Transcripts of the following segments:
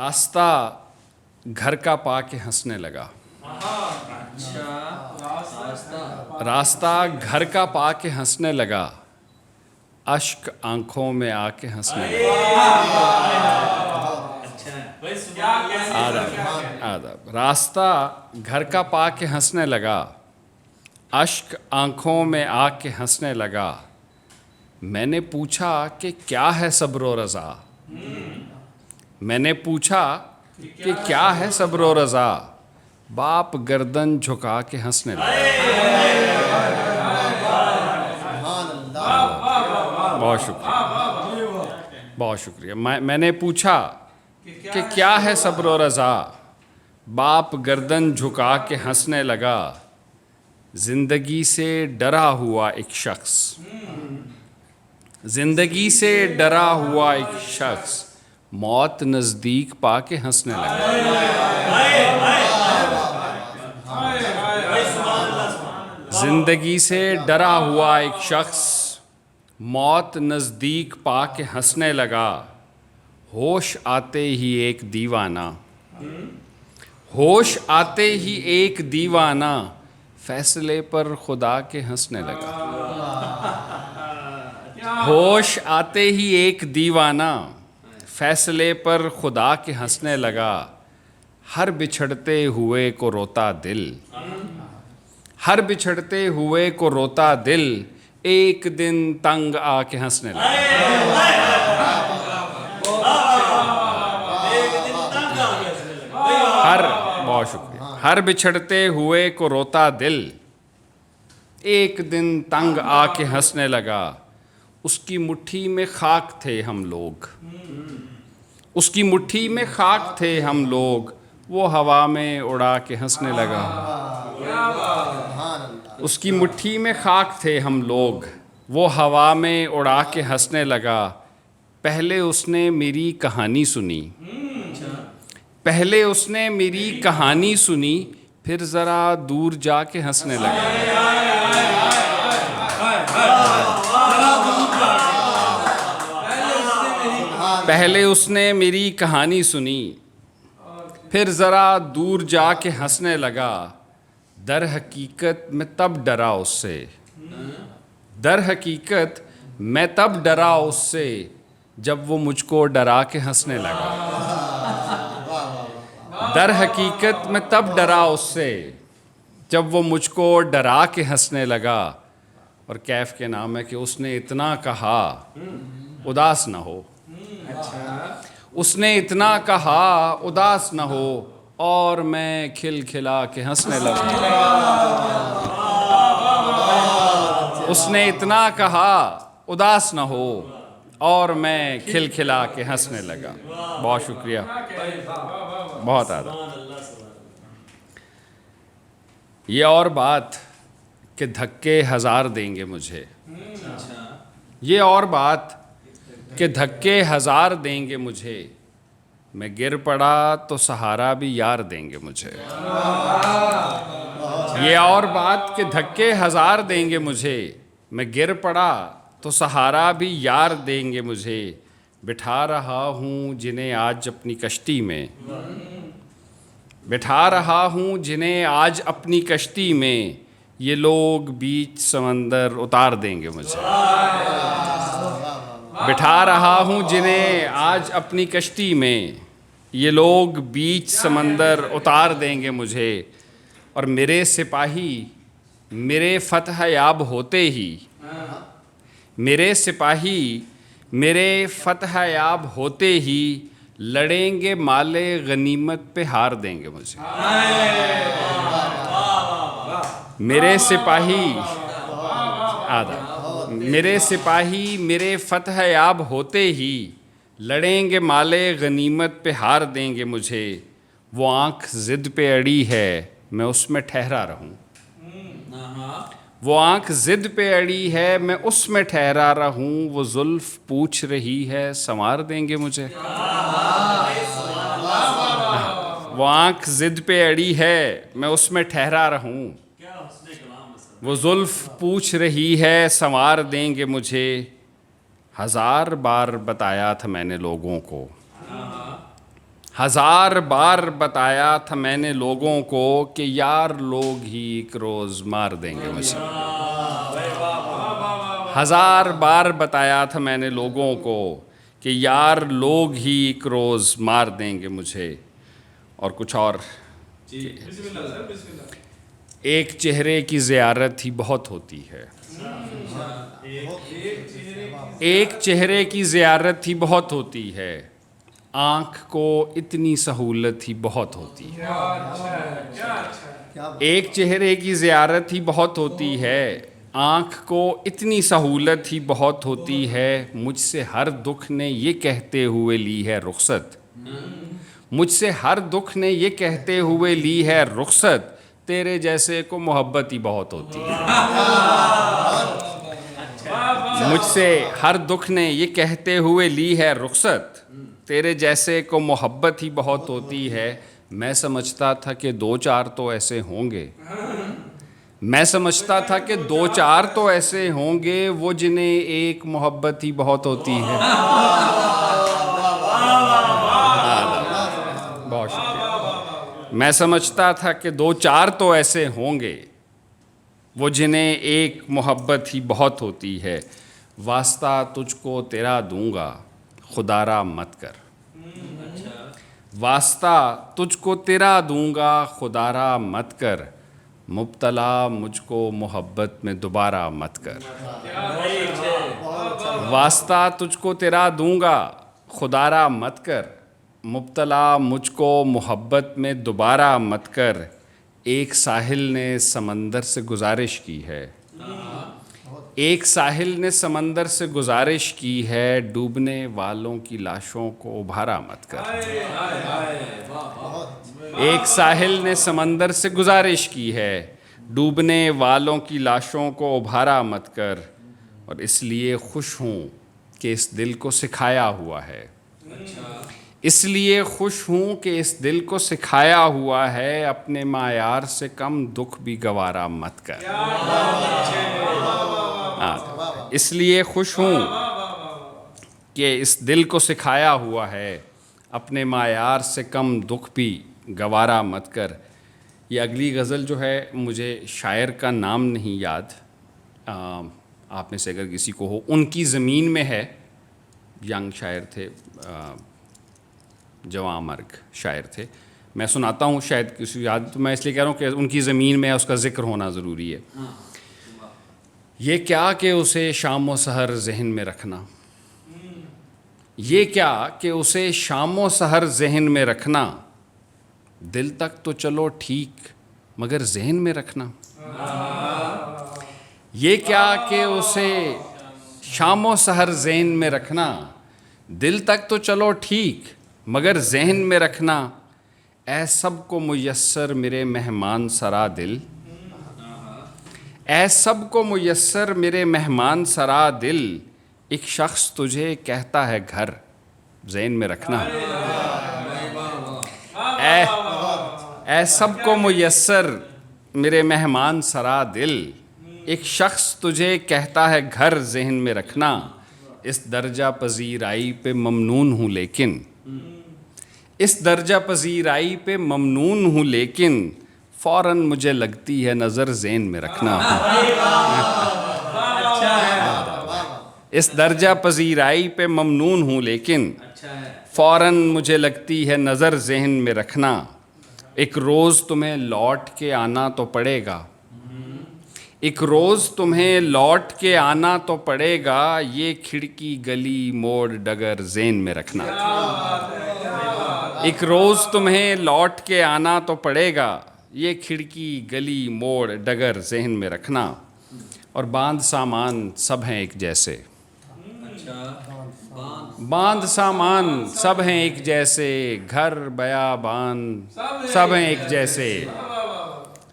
راستہ گھر کا پا کے ہنسنے لگا. راستہ گھر کا پا کے ہنسنے لگا, اشک آنکھوں میں آ کے ہنسنے لگا. آداب. راستہ گھر کا پا کے ہنسنے لگا, اشک آنکھوں میں آ کے ہنسنے لگا. میں نے پوچھا کہ کیا ہے صبر و رضا, میں نے پوچھا کہ کیا ہے صبر و رضا, باپ گردن جھکا کے ہنسنے لگا. بہت شکریہ, بہت شکریہ. میں نے پوچھا کہ کیا ہے صبر و رضا, باپ گردن جھکا کے ہنسنے لگا. زندگی سے ڈرا ہوا ایک شخص, زندگی سے ڈرا ہوا ایک شخص موت نزدیک پا کے ہنسنے لگا. زندگی سے ڈرا ہوا ایک شخص موت نزدیک پا کے ہنسنے لگا. ہوش آتے ہی ایک دیوانہ, ہوش آتے ہی ایک دیوانہ فیصلے پر خدا کے ہنسنے لگا. ہوش آتے ہی ایک دیوانہ فیصلے پر خدا کے ہنسنے لگا. ہر بچھڑتے ہوئے کو روتا دل, ہر بچھڑتے ہوئے کو روتا دل ایک دن تنگ آ کے ہنسنے لگا. بہت شکریہ. ہر بچھڑتے ہوئے کو روتا دل ایک دن تنگ آ کے ہنسنے لگا. اس کی مٹھی میں خاک تھے ہم لوگ, اس کی مٹھی میں خاک تھے ہم لوگ, وہ ہوا میں اڑا کے ہنسنے لگا. اس کی مٹھی میں خاک تھے ہم لوگ, وہ ہوا میں اڑا کے ہنسنے لگا. پہلے اس نے میری کہانی سنی, پہلے اس نے میری کہانی سنی, پھر ذرا دور جا کے ہنسنے لگا. پہلے اس نے میری کہانی سنی, پھر ذرا دور جا کے ہنسنے لگا. در حقیقت میں تب ڈرا اس سے, در حقیقت میں تب ڈرا اس سے جب وہ مجھ کو ڈرا کے ہنسنے لگا. در حقیقت میں تب ڈرا اس سے جب وہ مجھ کو ڈرا کے ہنسنے لگا. اور کیف کے نام ہے کہ اس نے اتنا کہا اداس نہ ہو, اس نے اتنا کہا اداس نہ ہو, اور میں کھل کھلا کے ہنسنے لگا. اس نے اتنا کہا اداس نہ ہو, اور میں کھل کھلا کے ہنسنے لگا. بہت شکریہ, بہت آداب. یہ اور بات کہ دھکے ہزار دیں گے مجھے, یہ اور بات کہ دھکے ہزار دیں گے مجھے, میں گر پڑا تو سہارا بھی یار دیں گے مجھے. یہ اور بات کہ دھکے ہزار دیں گے مجھے, میں گر پڑا تو سہارا بھی یار دیں گے مجھے. بٹھا رہا ہوں جنہیں آج اپنی کشتی میں, بٹھا رہا ہوں جنہیں آج اپنی کشتی میں, یہ لوگ بیچ سمندر اتار دیں گے مجھے. بٹھا رہا ہوں جنہیں آج اپنی کشتی میں, یہ لوگ بیچ سمندر اتار دیں گے مجھے. اور میرے سپاہی میرے فتح یاب ہوتے ہی, میرے سپاہی میرے فتح یاب ہوتے ہی لڑیں گے مال غنیمت پہ ہار دیں گے مجھے. میرے سپاہی میرے سپاہی میرے فتح یاب ہوتے ہی لڑیں گے مال غنیمت پہ ہار دیں گے مجھے. وہ آنکھ ضد پہ اڑی ہے میں اس میں ٹھہرا رہوں, وہ آنکھ ضد پہ اڑی ہے میں اس میں ٹھہرا رہوں. وہ زلف پوچھ رہی ہے سنوار دیں گے مجھے. وہ آنکھ ضد پہ اڑی ہے میں اس میں ٹھہرا رہوں. وہ زلف پوچھ رہی ہے سنوار دیں گے مجھے. ہزار بار بتایا تھا میں نے لوگوں کو, ہزار بار بتایا تھا میں نے لوگوں کو کہ یار لوگ ہی ایک روز مار دیں گے مجھے. ہزار بار بتایا تھا میں نے لوگوں کو کہ یار لوگ ہی ایک روز مار دیں گے مجھے. اور کچھ اور. ایک چہرے کی زیارت ہی بہت ہوتی ہے. ایک چہرے کی زیارت ہی بہت ہوتی ہے. آنکھ کو اتنی سہولت ہی بہت ہوتی ہے. ایک چہرے کی زیارت ہی بہت ہوتی ہے. آنکھ کو اتنی سہولت ہی بہت ہوتی ہے. مجھ سے ہر دکھ نے یہ کہتے ہوئے لی ہے رخصت. مجھ سے ہر دکھ نے یہ کہتے ہوئے لی ہے رخصت. تیرے جیسے کو محبت ہی بہت ہوتی ہے. مجھ سے ہر دکھ نے یہ کہتے ہوئے لی ہے رخصت. تیرے جیسے کو محبت ہی بہت ہوتی ہے. میں سمجھتا تھا کہ دو چار تو ایسے ہوں گے. میں سمجھتا تھا کہ دو چار تو ایسے ہوں گے وہ جنہیں ایک محبت ہی بہت ہوتی ہے. بہت شکریہ. میں سمجھتا تھا کہ دو چار تو ایسے ہوں گے وہ جنہیں ایک محبت ہی بہت ہوتی ہے. واسطہ تجھ کو تیرا دوں گا خدا را مت کر. واسطہ تجھ کو تیرا دوں گا خدا را مت کر. مبتلا مجھ کو محبت میں دوبارہ مت کر. واسطہ تجھ کو تیرا دوں گا خدا را مت کر. مبتلا مجھ کو محبت میں دوبارہ مت کر. ایک ساحل نے سمندر سے گزارش کی ہے. ایک ساحل نے سمندر سے گزارش کی ہے. ڈوبنے والوں کی لاشوں کو ابھارا مت کر. ایک ساحل نے سمندر سے گزارش کی ہے. ڈوبنے والوں کی لاشوں کو ابھارا مت کر. اور اس لیے خوش ہوں کہ اس دل کو سکھایا ہوا ہے. اس لیے خوش ہوں کہ اس دل کو سکھایا ہوا ہے. اپنے معیار سے کم دکھ بھی گوارا مت کر. اس لیے خوش ہوں کہ اس دل کو سکھایا ہوا ہے. اپنے معیار سے کم دکھ بھی گوارا مت کر. یہ اگلی غزل جو ہے مجھے شاعر کا نام نہیں یاد. آپ میں سے اگر کسی کو ہو. ان کی زمین میں ہے. ینگ شاعر تھے, جواں مرگ شاعر تھے. میں سناتا ہوں شاید کسی یاد, تو میں اس لیے کہہ رہا ہوں کہ ان کی زمین میں ہے, اس کا ذکر ہونا ضروری ہے. یہ کیا کہ اسے شام و سحر ذہن میں رکھنا. یہ کیا کہ اسے شام و سحر ذہن میں رکھنا. دل تک تو چلو ٹھیک مگر ذہن میں رکھنا. یہ کیا کہ اسے شام و سحر ذہن میں رکھنا. دل تک تو چلو ٹھیک مگر ذہن میں رکھنا. اے سب کو میسر میرے مہمان سرا دل. اے سب کو میسر میرے مہمان سرا دل. ایک شخص تجھے کہتا ہے گھر, ذہن میں رکھنا. اے سب کو میسر میرے مہمان سرا دل. ایک شخص تجھے کہتا ہے گھر, ذہن میں رکھنا. اس درجہ پذیرائی پہ ممنون ہوں لیکن. اس درجہ پذیرائی پہ ممنون ہوں لیکن. فوراً مجھے لگتی ہے نظر, ذہن میں رکھنا. اس درجہ پذیرائی پہ ممنون ہوں لیکن. فوراً مجھے لگتی ہے نظر, ذہن میں رکھنا. ایک روز تمہیں لوٹ کے آنا تو پڑے گا. ایک روز تمہیں لوٹ کے آنا تو پڑے گا. یہ کھڑکی گلی موڑ ڈگر, ذہن میں رکھنا. ایک روز تمہیں لوٹ کے آنا تو پڑے گا. یہ کھڑکی گلی موڑ ڈگر, ذہن میں رکھنا. اور باندھ سامان سب ہیں ایک جیسے. باندھ سامان سب ہیں ایک جیسے. گھر بیابان سب ہیں ایک جیسے.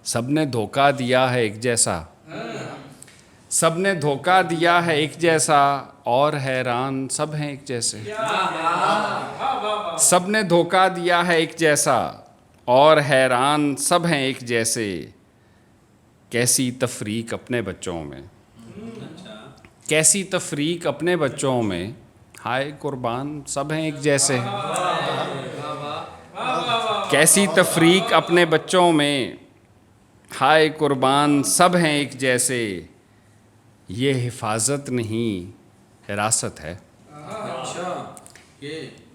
سب نے دھوکہ دیا ہے ایک جیسا. سب نے دھوکہ دیا ہے ایک جیسا. اور حیران سب ہیں ایک جیسے. سب نے دھوکہ دیا ہے ایک جیسا. اور حیران سب ہیں ایک جیسے. کیسی تفریق اپنے بچوں میں. کیسی تفریق اپنے بچوں میں. ہائے قربان سب ہیں ایک جیسے. کیسی تفریق اپنے بچوں میں، ہائے قربان سب ہیں ایک جیسے، یہ حفاظت نہیں حراست ہے،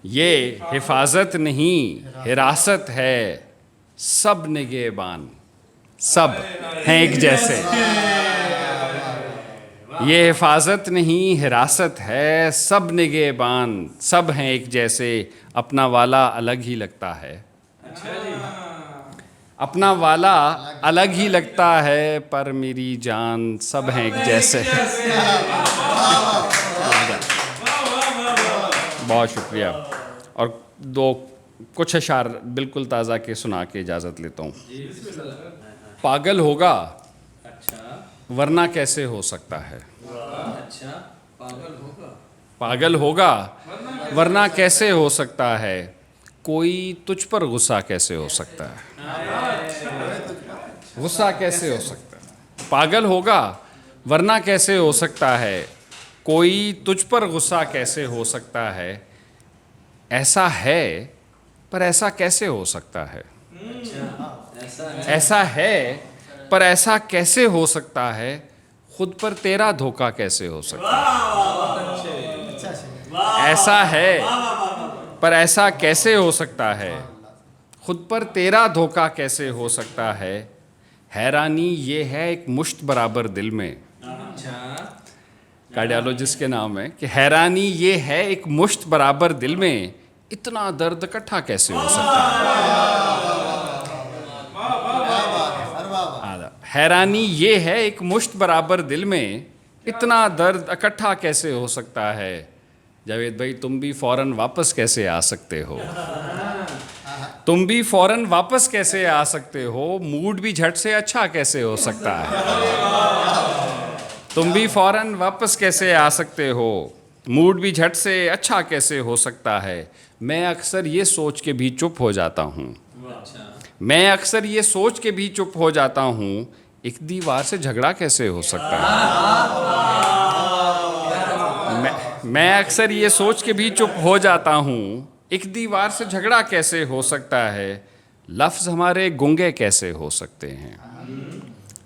یہ حفاظت نہیں حراست ہے، سب نگہبان سب ہیں ایک جیسے، یہ حفاظت نہیں حراست ہے، سب نگہبان سب ہیں ایک جیسے، اپنا والا الگ ہی لگتا ہے، اپنا والا الگ ہی لگتا ہے، پر میری جان سب ہیں ایک جیسے۔ بہت شکریہ، اور کچھ اشعار بالکل تازہ کے سنا کے اجازت لیتا ہوں۔ پاگل ہوگا ورنہ کیسے ہو سکتا ہے، پاگل ہوگا ورنہ کیسے ہو سکتا ہے، کوئی تجھ پر غصہ کیسے ہو سکتا ہے، غصہ کیسے ہو سکتا ہے، پاگل ہوگا ورنہ کیسے ہو سکتا ہے، کوئی تجھ پر غصہ کیسے ہو سکتا ہے، ایسا ہے پر ایسا کیسے ہو سکتا ہے، ایسا ہے پر ایسا کیسے ہو سکتا ہے، خود پر تیرا دھوکہ کیسے ہو سکتا ہے، ایسا ہے پر ایسا کیسے ہو سکتا ہے، خود پر تیرا دھوکہ کیسے ہو سکتا ہے، حیرانی یہ ہے ایک مشت برابر دل میں، کارڈیالوجسٹ کے نام ہے کہ حیرانی یہ ہے ایک مشت برابر دل میں، اتنا درد اکٹھا کیسے ہو سکتا ہے، حیرانی یہ ہے ایک مشت برابر دل میں، اتنا درد اکٹھا کیسے ہو سکتا ہے، جاوید بھائی تم بھی فوراً واپس کیسے آ سکتے ہو، تم بھی فوراً واپس کیسے آ سکتے ہو، موڈ بھی جھٹ سے اچھا کیسے ہو سکتا ہے، تم بھی فوراً واپس کیسے آ سکتے ہو، موڈ بھی جھٹ سے اچھا کیسے ہو سکتا ہے، میں اکثر یہ سوچ کے بھی چپ ہو جاتا ہوں، میں اکثر یہ سوچ کے بھی چپ ہو جاتا ہوں، ایک دیوار سے جھگڑا کیسے ہو سکتا ہے، میں اکثر یہ سوچ کے بھی چپ ہو جاتا ہوں، ایک دیوار سے جھگڑا کیسے ہو سکتا ہے، لفظ ہمارے گنگے کیسے ہو سکتے ہیں،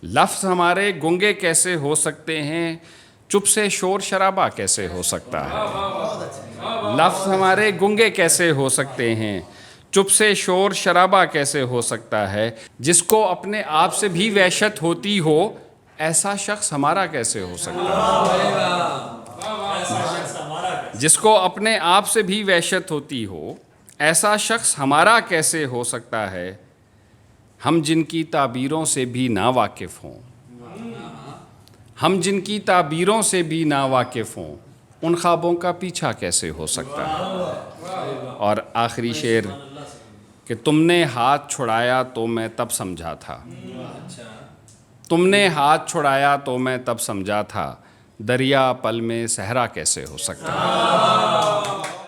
لفظ ہمارے گنگے کیسے ہو سکتے ہیں، چپ سے شور شرابہ کیسے ہو سکتا ہے، لفظ ہمارے گنگے کیسے ہو سکتے ہیں، چپ سے شور شرابہ کیسے ہو سکتا ہے، جس کو اپنے آپ سے بھی وحشت ہوتی ہو، ایسا شخص ہمارا کیسے ہو سکتا ہے، جس کو اپنے آپ سے بھی وحشت ہوتی ہو، ایسا شخص ہمارا کیسے ہو سکتا ہے، ہم جن کی تعبیروں سے بھی نا واقف ہوں، ہم جن کی تعبیروں سے بھی نا واقف ہوں، ان خوابوں کا پیچھا کیسے ہو سکتا ہے، اور آخری شعر کہ تم نے ہاتھ چھڑایا تو میں تب سمجھا تھا، تم نے ہاتھ چھڑایا تو میں تب سمجھا تھا، دریا پل میں صحرا کیسے ہو سکتا ہے۔